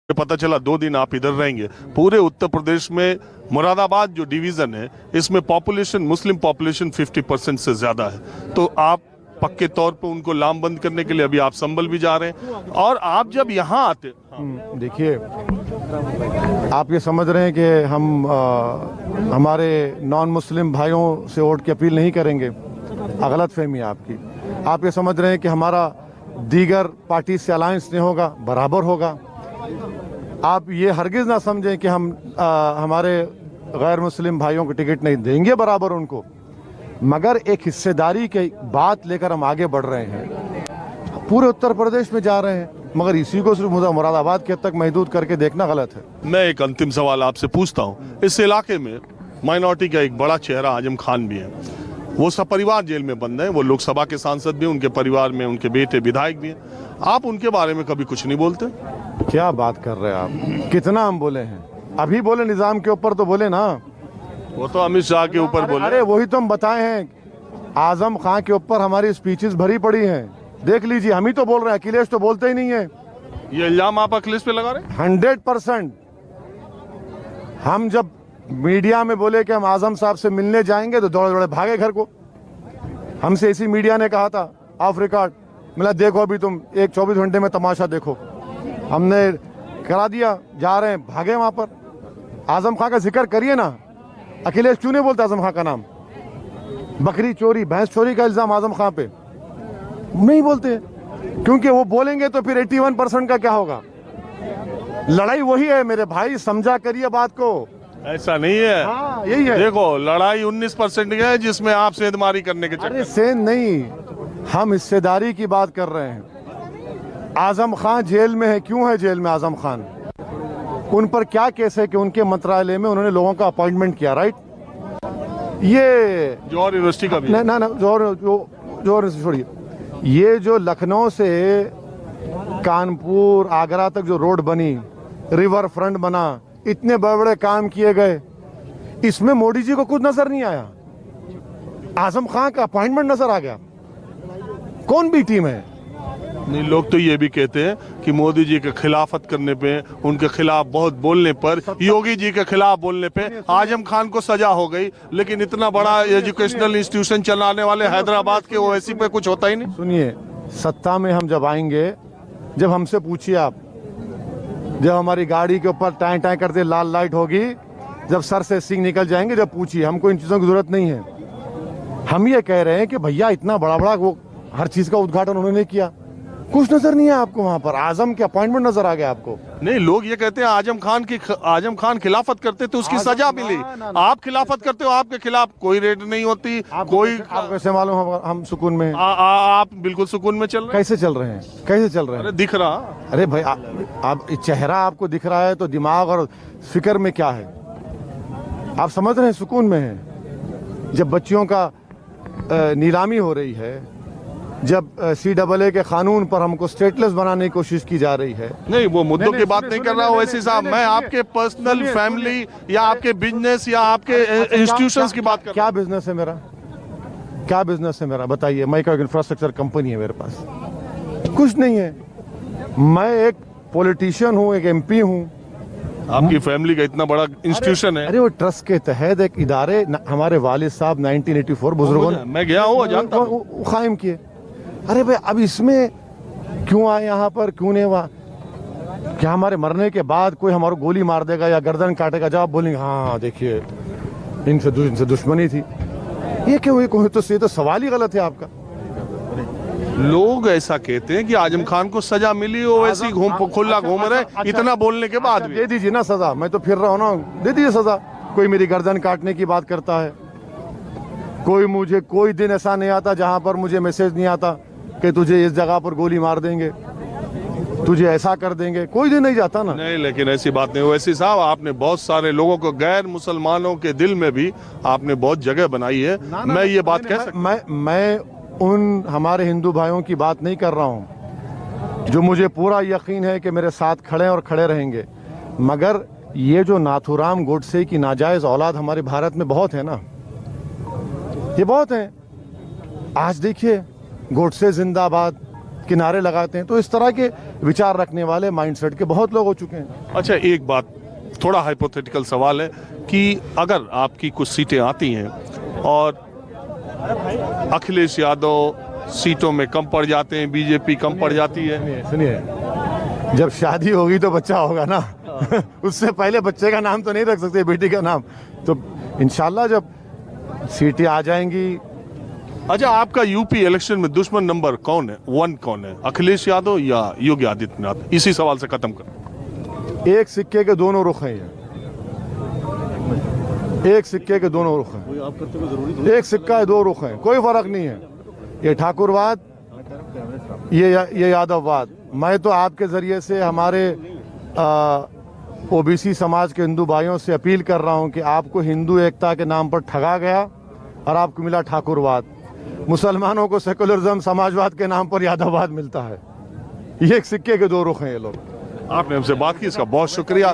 पता चला 2 दिन आप इधर रहेंगे। पूरे उत्तर प्रदेश में मुरादाबाद जो डिवीजन है इसमें पॉपुलेशन, मुस्लिम पॉपुलेशन 50% से ज्यादा है। तो आप पक्के तौर पे उनको लामबंद करने के लिए अभी आप संभल भी जा रहे हैं। और आप जब यहाँ आते, देखिए, आप ये समझ रहे हैं कि हम हमारे नॉन मुस्लिम भाइयों से वोट की अपील नहीं करेंगे। गलत फहमी है आपकी। आप ये समझ रहे हैं कि हमारा दीगर पार्टी से अलायंस नहीं होगा, बराबर होगा। आप ये हरगिज़ ना समझें कि हम हमारे गैर मुस्लिम भाइयों को टिकट नहीं देंगे, बराबर उनको, मगर एक हिस्सेदारी की बात लेकर हम आगे बढ़ रहे हैं। पूरे उत्तर प्रदेश में जा रहे हैं, मगर इसी को सिर्फ मुरादाबाद के तक महदूद करके देखना गलत है। मैं एक अंतिम सवाल आपसे पूछता हूँ। इस इलाके में माइनॉरिटी का एक बड़ा चेहरा आजम खान भी है। वो सब परिवार जेल में बंद हैं। वो लोकसभा के सांसद भी हैं, उनके परिवार में उनके बेटे विधायक भी हैं। आप उनके बारे में कभी कुछ नहीं बोलते? क्या बात कर रहे हैं आप? कितना हम बोले हैं? अभी बोले निजाम के ऊपर तो बोले ना। वो तो अमित शाह के ऊपर बोले। अरे वही तो हम बताए हैं। आजम खान के ऊपर हमारी स्पीचेस भरी पड़ी हैं, देख लीजिए। हम ही तो बोल रहे हैं, अखिलेश तो बोलते ही नहीं है। ये इल्जाम आप अखिलेश पे लगा रहे हैं? 100%। हम जब मीडिया में बोले कि हम आजम साहब से मिलने जाएंगे तो दौड़े दौड़े भागे घर को। हमसे इसी मीडिया ने कहा था ऑफ रिकॉर्ड, मिला देखो अभी तुम एक 24 घंटे में तमाशा देखो। हमने करा दिया, जा रहे हैं, भागे वहां पर। आजम खान का जिक्र करिए ना। अखिलेश क्यों नहीं बोलता आजम खान का नाम? बकरी चोरी, भैंस चोरी का इल्जाम आजम खान पे नहीं बोलते, क्योंकि वो बोलेंगे तो फिर 81% का क्या होगा? लड़ाई वही है मेरे भाई, समझा करिए बात को। ऐसा नहीं है। हाँ, यही है। देखो, लड़ाई 19% की है जिसमें आप सेंधमारी करने के चक्कर। अरे सेंध नहीं, हम हिस्सेदारी की बात कर रहे हैं। आजम खान जेल में है, क्यों है जेल में आजम खान? उन पर क्या केस है कि उनके मंत्रालय में उन्होंने लोगों का अपॉइंटमेंट किया, राइट? ये जौहर यूनिवर्सिटी का भी ना जौहर छोड़िए। ये जो लखनऊ से कानपुर आगरा तक जो रोड बनी, रिवर फ्रंट बना, इतने बड़े बड़े काम किए गए, इसमें मोदी जी को कुछ नजर नहीं आया। आजम खान का अपॉइंटमेंट नजर आ गया। कौन बी टीम है? नहीं, लोग तो ये भी कहते हैं कि मोदी जी के खिलाफत करने पे, उनके खिलाफ बहुत बोलने पर, योगी जी के खिलाफ बोलने पे आजम खान को सजा हो गई। लेकिन इतना बड़ा एजुकेशनल इंस्टीट्यूशन चलाने वाले हैदराबाद के ओवैसी पे कुछ होता ही नहीं। सुनिए, सत्ता में हम जब आएंगे, जब हमसे पूछिए आप, जब हमारी गाड़ी के ऊपर टाई टाई करते लाल लाइट होगी, जब सर से सिंह निकल जाएंगे, जब पूछिए। हमको इन चीजों की जरूरत नहीं है। हम ये कह रहे हैं कि भैया इतना बड़ा बड़ा वो हर चीज का उद्घाटन उन्होंने किया, कुछ नजर नहीं है आपको वहां पर? आजम के अपॉइंटमेंट नजर आ गया आपको? नहीं, लोग ये कहते हैं आजम खान खिलाफत करते तो उसकी सजा मिली। आप खिलाफत करते हो, आपके खिलाफ कोई रेड नहीं होती, कोई। आप कैसे मालूम हम सुकून में? आप बिल्कुल सुकून में चल रहे हैं। कैसे चल रहे हैं? कैसे चल रहे हैं? अरे दिख रहा। अरे भाई, आप चेहरा आपको दिख रहा है तो दिमाग और फिक्र में क्या है? आप समझ रहे हैं सुकून में है। जब बच्चियों का नीलामी हो रही है, जब CAA के कानून पर हमको स्टेटलेस बनाने की कोशिश की जा रही है। नहीं, वो मुद्दों की बात नहीं कर रहा हूँ वैसे साहब। मैं आपके पर्सनल, फैमिली या आपके बिजनेस या आपके इंस्टीट्यूशंस की बात कर रहा हूँ। क्या बिजनेस है मेरा? क्या बिजनेस है मेरा? बताइए। मैं का इंफ्रास्ट्रक्चर कंपनी है मेरे पास? कुछ नहीं है। मैं एक पॉलिटिशियन हूँ, एक MP हूँ। आपकी फैमिली का इतना बड़ा इंस्टीट्यूशन है। अरे वो ट्रस्ट के तहत एक इदारे, हमारे वालिद साहब 1984 बुजुर्गों ने, मैं गया हूँ, जानता हूँ, कायम किए। अरे भाई, अब इसमें क्यों आए यहाँ पर? क्यों नहीं हुआ? क्या हमारे मरने के बाद कोई हमारे गोली मार देगा या गर्दन काटेगा? जब आप बोलेंगे हाँ देखिए इनसे दुश्मनी थी, ये क्यों? ये तो सवाल ही गलत है आपका। लोग ऐसा कहते हैं कि आजम खान को सजा मिली, वो वैसे ही खुला घूम रहे, इतना बोलने के बाद भी। दे दीजिए ना सजा, मैं तो फिर रहा हूँ ना, दे दीजिए सजा। कोई मेरी गर्दन काटने की बात करता है, मुझे कोई दिन ऐसा नहीं आता जहां पर मुझे मैसेज नहीं आता कि तुझे इस जगह पर गोली मार देंगे, तुझे ऐसा कर देंगे। कोई दिन नहीं जाता ना। नहीं, लेकिन ऐसी बात नहीं। वैसे साहब, आपने बहुत सारे लोगों को, गैर मुसलमानों के दिल में भी आपने बहुत जगह बनाई है। मैं ये बात कह सकता, मैं उन हमारे हिंदू भाइयों की बात नहीं कर रहा हूं जो मुझे पूरा यकीन है कि मेरे साथ खड़े और खड़े रहेंगे। मगर ये जो नाथूराम गोडसे की नाजायज औलाद हमारे भारत में बहुत है ना, ये बहुत है। आज देखिए, गोडसे जिंदाबाद के नारे लगाते हैं। तो इस तरह के विचार रखने वाले माइंडसेट के बहुत लोग हो चुके हैं। अच्छा, एक बात, थोड़ा हाइपोथेटिकल सवाल है कि अगर आपकी कुछ सीटें आती हैं और अखिलेश यादव सीटों में कम पड़ जाते हैं, बीजेपी कम पड़ जाती है। सुनिए, जब शादी होगी तो बच्चा होगा ना उससे पहले बच्चे का नाम तो नहीं रख सकते, बेटी का नाम। तो इंशाल्लाह जब सीटें आ जाएंगी। अच्छा, आपका यूपी इलेक्शन में दुश्मन नंबर कौन है, वन कौन है, अखिलेश यादव या योगी आदित्यनाथ? इसी सवाल से खत्म कर। एक सिक्के के दोनों रुख हैं ये, एक सिक्के के दोनों रुख हैं। एक सिक्का है, दो रुख हैं, कोई फर्क नहीं है। ये ठाकुरवाद, ये यादववाद। मैं तो आपके जरिए से हमारे ओबीसी समाज के हिंदू भाइयों से अपील कर रहा हूं कि आपको हिंदू एकता के नाम पर ठगा गया और आपको मिला ठाकुरवाद। मुसलमानों को सेकुलरिज्म, समाजवाद के नाम पर यादववाद मिलता है। ये एक सिक्के के दो रुख हैं ये लोग। आपने हमसे बात की, इसका बहुत शुक्रिया।